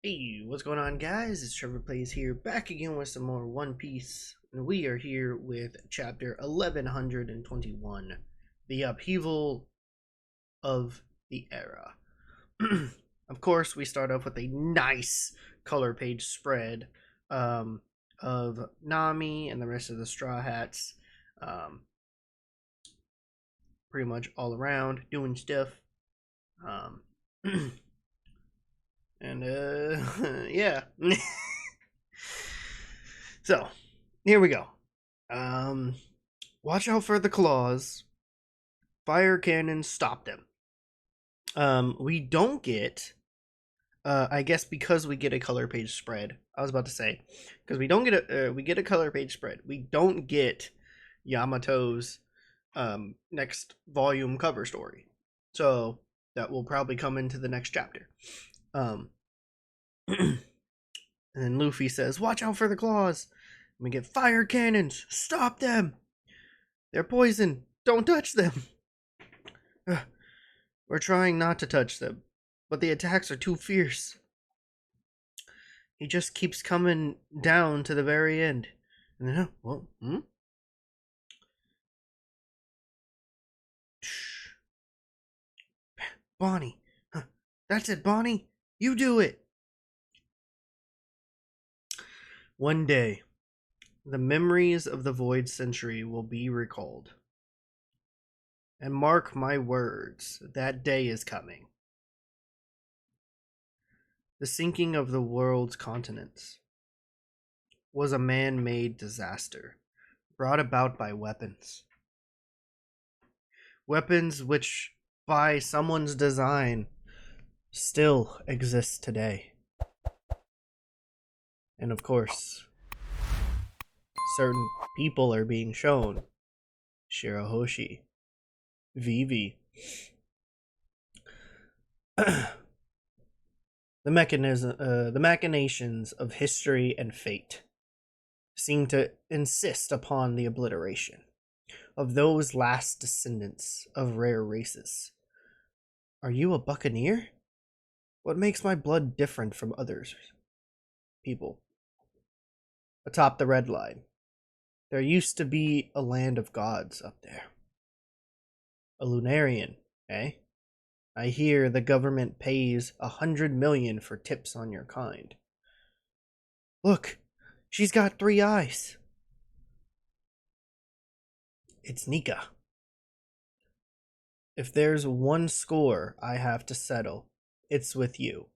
Hey, what's going on, guys? It's Trevor Plays here, back again with some more One Piece, and we are here with chapter 1121, The Upheaval of the Era. Of course, we start off with a nice color page spread um, of Nami and the rest of the Straw Hats, um, pretty much all around doing stuff. Um, and yeah. So, here we go. Um, watch out for the claws. Fire cannons, stop them. We don't get, I guess because we get a color page spread. I was about to say, because we don't get we get a color page spread. We don't get Yamato's next volume cover story. So that will probably come into the next chapter. Um, and then Luffy says, "Watch out for the claws." And we get fire cannons. Stop them. They're poison. Don't touch them. We're trying not to touch them, but the attacks are too fierce. He just keeps coming down to the very end. And then, Shh. Bonnie. Huh. That's it, Bonnie. You do it. One day, the memories of the Void Century will be recalled. And mark my words, that day is coming. The sinking of the world's continents was a man-made disaster brought about by weapons. Weapons which, by someone's design, still exist today. And of course, certain people are being shown. Shirahoshi, Vivi. The machinations of history and fate seem to insist upon the obliteration of those last descendants of rare races. Are you a buccaneer? What makes my blood different from others? People. Atop the red line, there used to be a land of gods up there. A Lunarian, eh? I hear the government pays 100 million for tips on your kind. Look, she's got 3 eyes. It's Nika. If there's one score I have to settle, it's with you.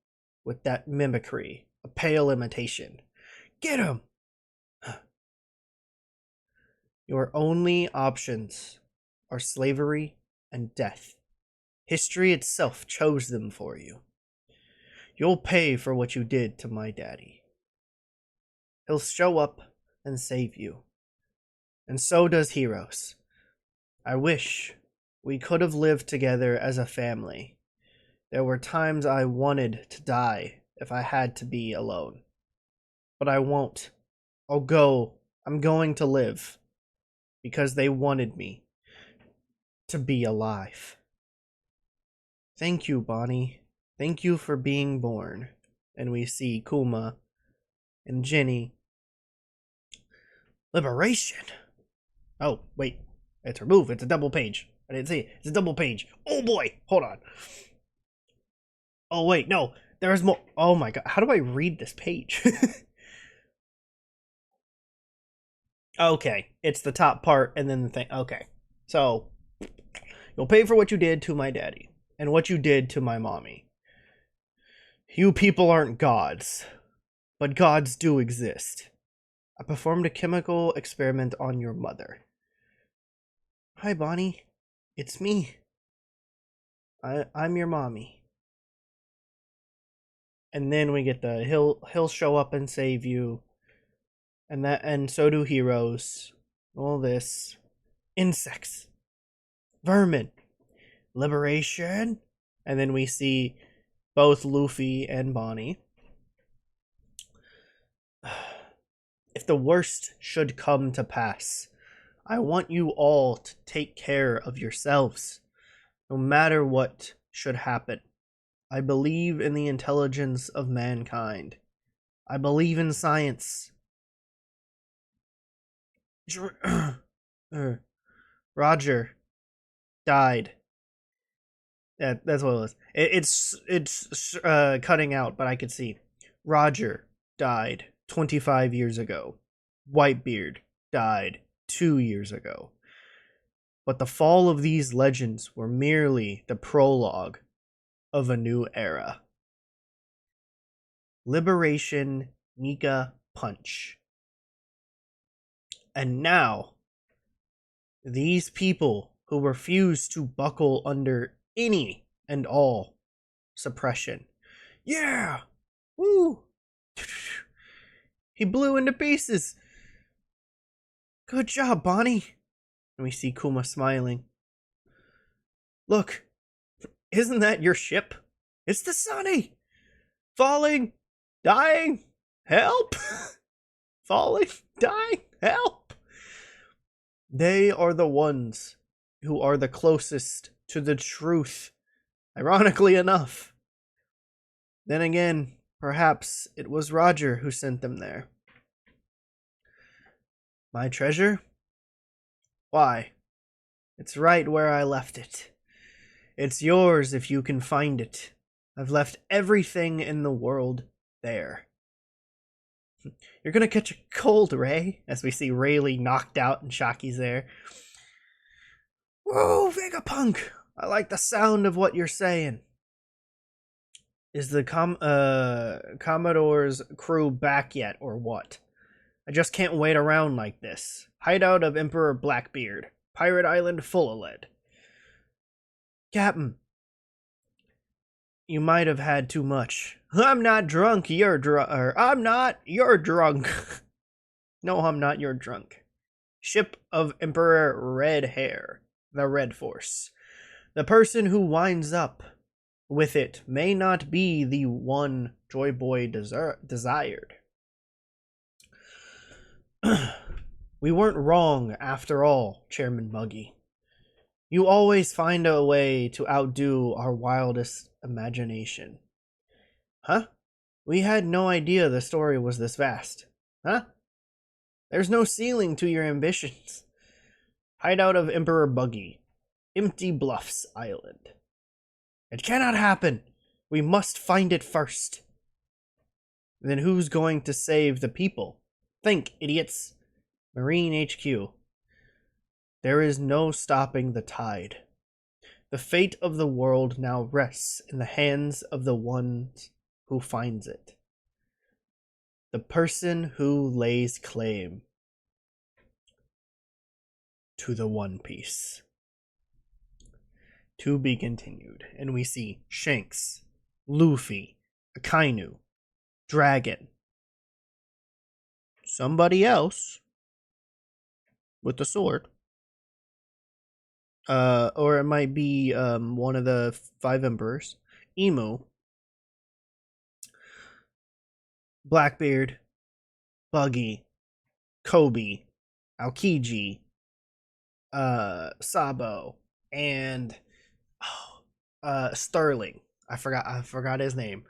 With that mimicry, a pale imitation. Get him! Your only options are slavery and death. History itself chose them for you. You'll pay for what you did to my daddy. He'll show up and save you. And so does Heroes. I wish we could have lived together as a family. There were times I wanted to die if I had to be alone. But I won't. I'll go. I'm going to live. Because they wanted me to be alive. Thank you, Bonnie. Thank you for being born. And we see Kuma and Jenny. Liberation. Oh, wait. It's removed. It's a double page. I didn't see it. It's a double page. Oh boy. Hold on. Oh wait, no. There's more. Oh my god. How do I read this page? Okay. It's the top part and then the thing. Okay. So, you'll pay for what you did to my daddy and what you did to my mommy. You people aren't gods, but gods do exist. I performed a chemical experiment on your mother. Hi, Bonnie. It's me. I'm your mommy. And then we get the he'll show up and save you. And so do Heroes. All this. Insects. Vermin. Liberation. And then we see both Luffy and Bonnie. If the worst should come to pass, I want you all to take care of yourselves, no matter what should happen. I believe in the intelligence of mankind. I believe in science. Roger died. That's what it was. It's cutting out, but I could see. Roger died 25 years ago. Whitebeard died 2 years ago. But the fall of these legends were merely the prologue of a new era. Liberation Nika Punch. And now, these people who refuse to buckle under any and all suppression. Yeah! Woo! He blew into pieces. Good job, Bonnie. And we see Kuma smiling. Look, isn't that your ship? It's the Sunny! Falling! Dying! Help! Falling! Dying! Help! They are the ones who are the closest to the truth, ironically enough. Then again, perhaps it was Roger who sent them there. My treasure? Why? It's right where I left it. It's yours if you can find it. I've left everything in the world there. You're gonna catch a cold, Ray, as we see Rayleigh knocked out and Shaki's there. Whoa, Vegapunk! I like the sound of what you're saying. Is the Commodore's crew back yet, or what? I just can't wait around like this. Hideout of Emperor Blackbeard. Pirate Island full of lead. Captain, you might have had too much. I'm not drunk, you're drunk. I'm not, you're drunk. No, I'm not, you're drunk. Ship of Emperor Red Hair. The Red Force. The person who winds up with it may not be the one Joy Boy desired. We weren't wrong after all, Chairman Muggy. You always find a way to outdo our wildest imagination. Huh? We had no idea the story was this vast. Huh? There's no ceiling to your ambitions. Hideout of Emperor Buggy. Empty Bluffs Island. It cannot happen. We must find it first. Then who's going to save the people? Think, idiots. Marine HQ. There is no stopping the tide. The fate of the world now rests in the hands of the ones who finds it. The person who lays claim to the One Piece. To be continued. And we see Shanks, Luffy, Akainu, Dragon, somebody else with the sword. Or it might be one of the 5 emperors. Emu, Blackbeard, Buggy, Kobe, Aokiji, Sabo, and Sterling. I forgot his name.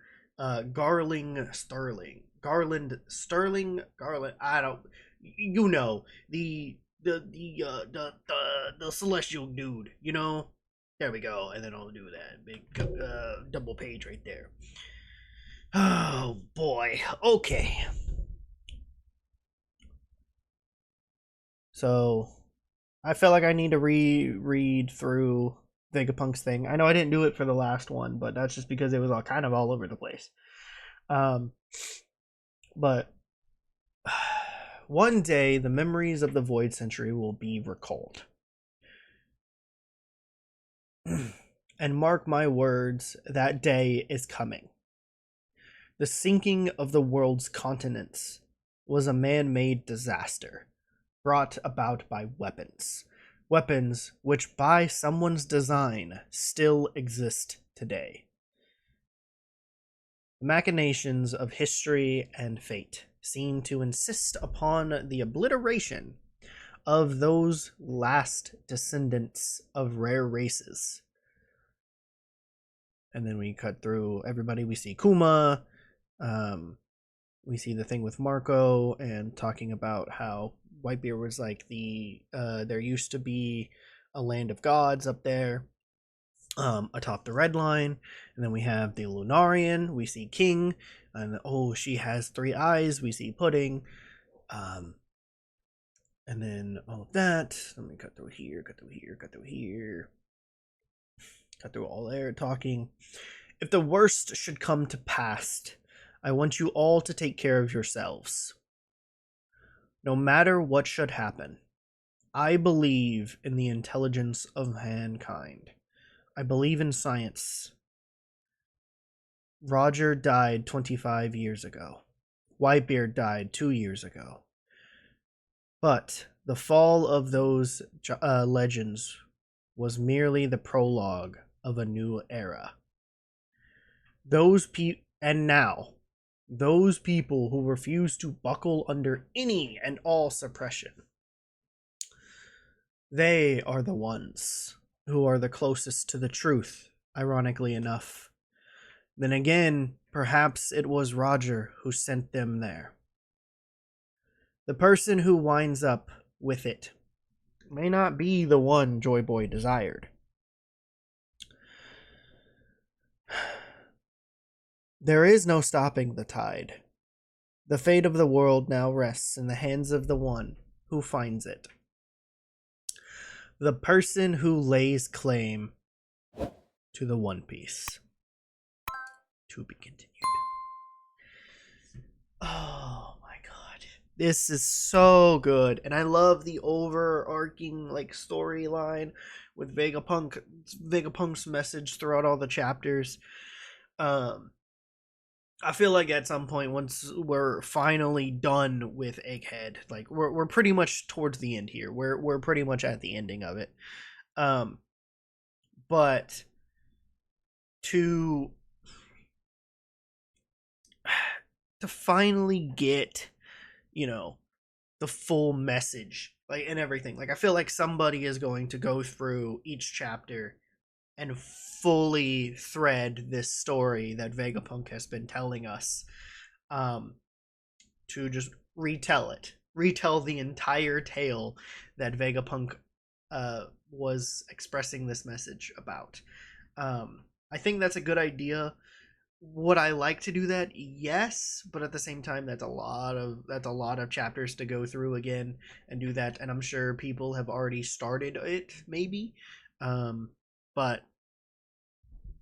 Garland Sterling. Garland. I don't. You know the celestial dude. You know. There we go, and then I'll do that big double page right there. Oh boy. Okay. So I feel like I need to reread through Vegapunk's thing. I know I didn't do it for the last one, but that's just because it was all kind of all over the place. But one day the memories of the Void Century will be recalled. And mark my words, that day is coming. The sinking of the world's continents was a man-made disaster brought about by weapons. Weapons which by someone's design still exist today. The machinations of history and fate seem to insist upon the obliteration of those last descendants of rare races. And then we cut through everybody. We see Kuma. Um, we see the thing with Marco and talking about how Whitebeard was like there used to be a land of gods up there, atop the red line. And then we have the Lunarian. We see King, and oh, she has 3 eyes. We see Pudding. Um, and then all of that. Let me cut through here, cut through here, cut through here, cut through all there talking. If the worst should come to pass, I want you all to take care of yourselves. No matter what should happen, I believe in the intelligence of mankind. I believe in science. Roger died 25 years ago. Whitebeard died 2 years ago. But the fall of those legends was merely the prologue of a new era. And now, those people who refuse to buckle under any and all suppression, they are the ones who are the closest to the truth, ironically enough. Then again, perhaps it was Roger who sent them there. The person who winds up with it may not be the one Joy Boy desired. There is no stopping the tide. The fate of the world now rests in the hands of the one who finds it. The person who lays claim to the One Piece. To be continued. Oh my god. This is so good. And I love the overarching like storyline with Vegapunk's message throughout all the chapters. I feel like at some point, once we're finally done with Egghead, like we're pretty much towards the end here. We're pretty much at the ending of it. But to finally get, the full message, like, and everything. Like, I feel like somebody is going to go through each chapter and fully thread this story that Vegapunk has been telling us, to just retell the entire tale that Vegapunk was expressing this message about. I think that's a good idea. Would I like to do that? Yes, but at the same time, that's a lot of chapters to go through again and do that. And I'm sure people have already started it, maybe. But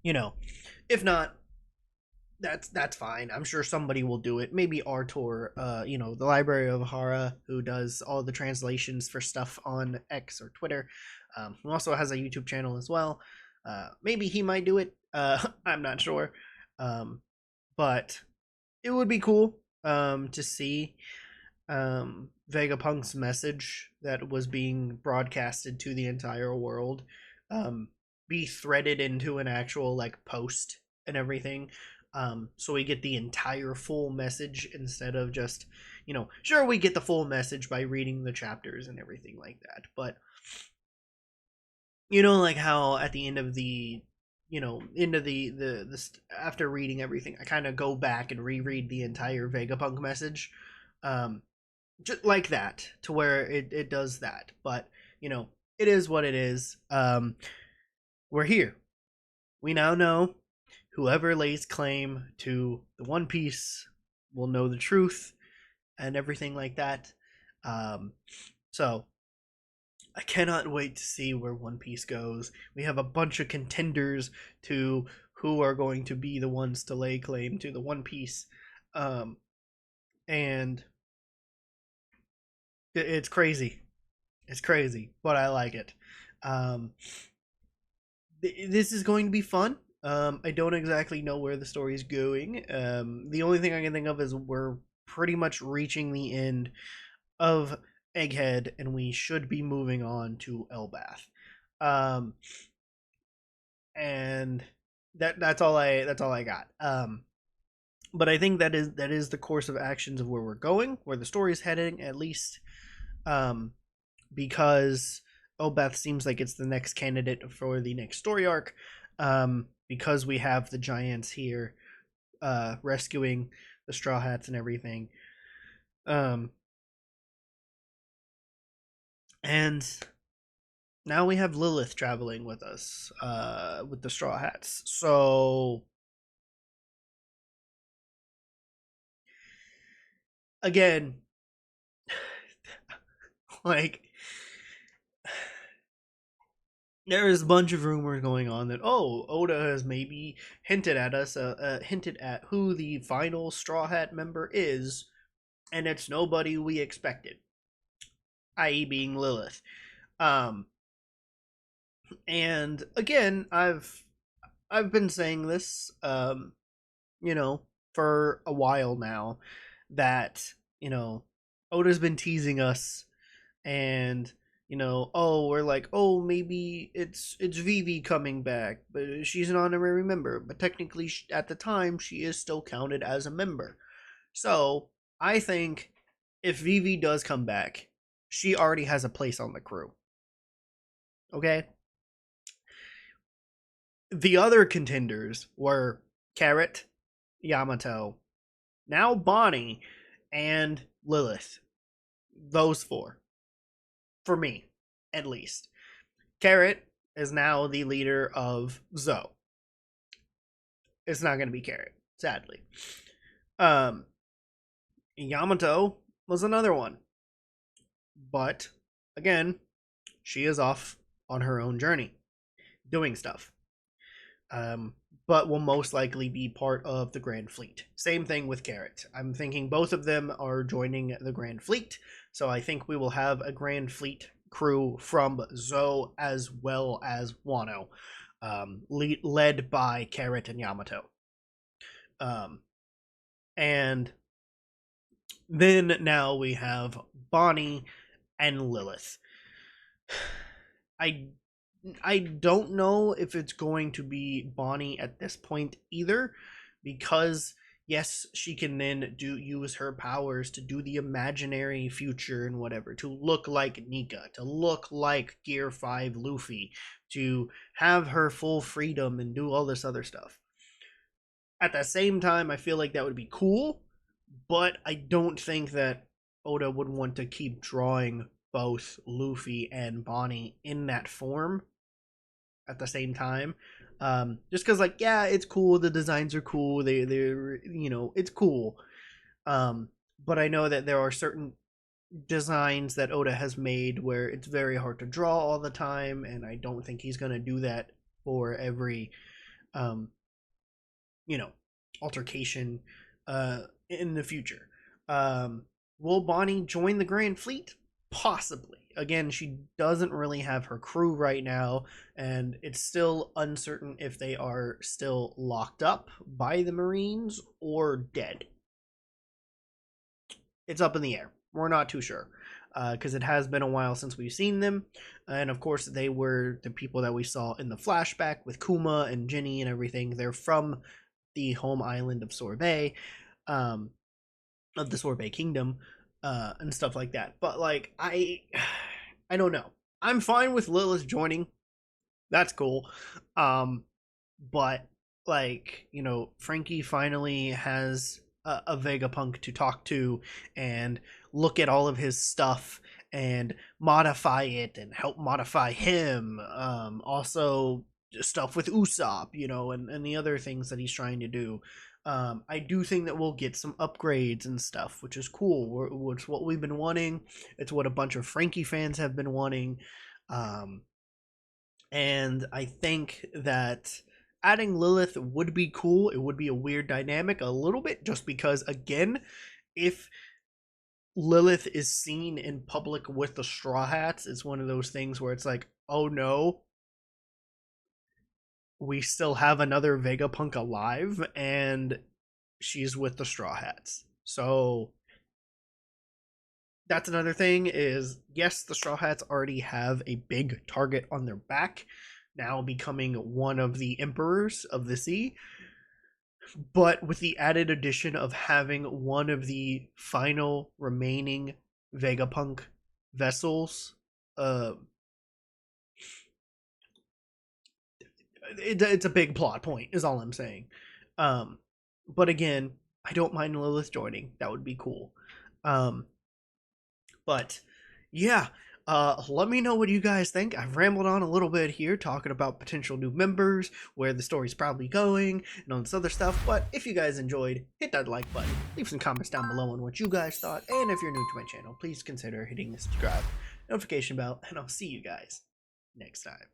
if not, that's fine. I'm sure somebody will do it. Maybe Artur, the Library of Hara, who does all the translations for stuff on X or Twitter, who also has a YouTube channel as well. Maybe he might do it. I'm not sure. But it would be cool to see Vegapunk's message that was being broadcasted to the entire world be threaded into an actual like post and everything, so we get the entire full message instead of just, sure, we get the full message by reading the chapters and everything like that, but like how at the end of the into the after reading everything, I kind of go back and reread the entire Vegapunk message, just like that, to where it does that. But it is what it is. We're here. We now know whoever lays claim to the One Piece will know the truth and everything like that. So I cannot wait to see where One Piece goes. We have a bunch of contenders to who are going to be the ones to lay claim to the One Piece. And it's crazy. It's crazy, but I like it. This is going to be fun. I don't exactly know where the story's going. The only thing I can think of is we're pretty much reaching the end of Egghead, and we should be moving on to Elbath. And that's all I got. But I think that is the course of actions of where we're going, where the story's heading, at least. Because Elbath seems like it's the next candidate for the next story arc. because we have the giants here rescuing the Straw Hats and everything. Um, and now we have Lilith traveling with us with the Straw Hats. So again, like there is a bunch of rumors going on that Oda has maybe hinted at who the final Straw Hat member is, and it's nobody we expected, i.e., being Lilith. Um, and again, I've been saying this, you know, for a while now, that Oda's been teasing us, and we're like, oh, maybe it's Vivi coming back, but she's an honorary member, but technically at the time she is still counted as a member. So I think if Vivi does come back, she already has a place on the crew. Okay. The other contenders were Carrot, Yamato, now Bonnie, and Lilith. Those four, for me, at least. Carrot is now the leader of Zoe. It's not going to be Carrot, sadly. Um, Yamato was another one, but again, she is off on her own journey, doing stuff. Um, but will most likely be part of the Grand Fleet. Same thing with Carrot. I'm thinking both of them are joining the Grand Fleet, so I think we will have a Grand Fleet crew from Zoe as well as Wano, led by Carrot and Yamato. And then now we have Bonnie and Lilith. I don't know if it's going to be Bonnie at this point either, because yes, she can then use her powers to do the imaginary future and whatever, to look like Nika, to look like Gear 5 Luffy, to have her full freedom and do all this other stuff. At the same time, I feel like that would be cool, but I don't think that Oda would want to keep drawing both Luffy and Bonnie in that form at the same time. Just because, like, yeah, it's cool, the designs are cool, they're it's cool. But I know that there are certain designs that Oda has made where it's very hard to draw all the time, and I don't think he's going to do that for every um you know altercation in the future. Will Bonnie join the Grand Fleet? Possibly. Again, she doesn't really have her crew right now, and it's still uncertain if they are still locked up by the Marines or dead. It's up in the air. We're not too sure, because it has been a while since we've seen them. And of course, they were the people that we saw in the flashback with Kuma and Jinny and everything. They're from the home island of Sorbet, of the Sorbet Kingdom, and stuff like that. But like, I don't know. I'm fine with Lilith joining. That's cool. But like, Frankie finally has a Vegapunk to talk to and look at all of his stuff and modify it and help modify him. Also stuff with Usopp, and the other things that he's trying to do. I do think that we'll get some upgrades and stuff, which is cool. It's what we've been wanting. It's what a bunch of Frankie fans have been wanting. And I think that adding Lilith would be cool. It would be a weird dynamic a little bit, just because, again, if Lilith is seen in public with the Straw Hats, it's one of those things where it's like, oh no, we still have another Vegapunk alive, and she's with the Straw Hats. So that's another thing is, yes, the Straw Hats already have a big target on their back, now becoming one of the emperors of the sea. But with the added addition of having one of the final remaining Vegapunk vessels, it's a big plot point, is all I'm saying. Um, but again, I don't mind Lilith joining. That would be cool. Um, but yeah, let me know what you guys think. I've rambled on a little bit here talking about potential new members, where the story's probably going, and all this other stuff. But if you guys enjoyed, hit that like button, leave some comments down below on what you guys thought, and if you're new to my channel, please consider hitting the subscribe, notification bell, and I'll see you guys next time.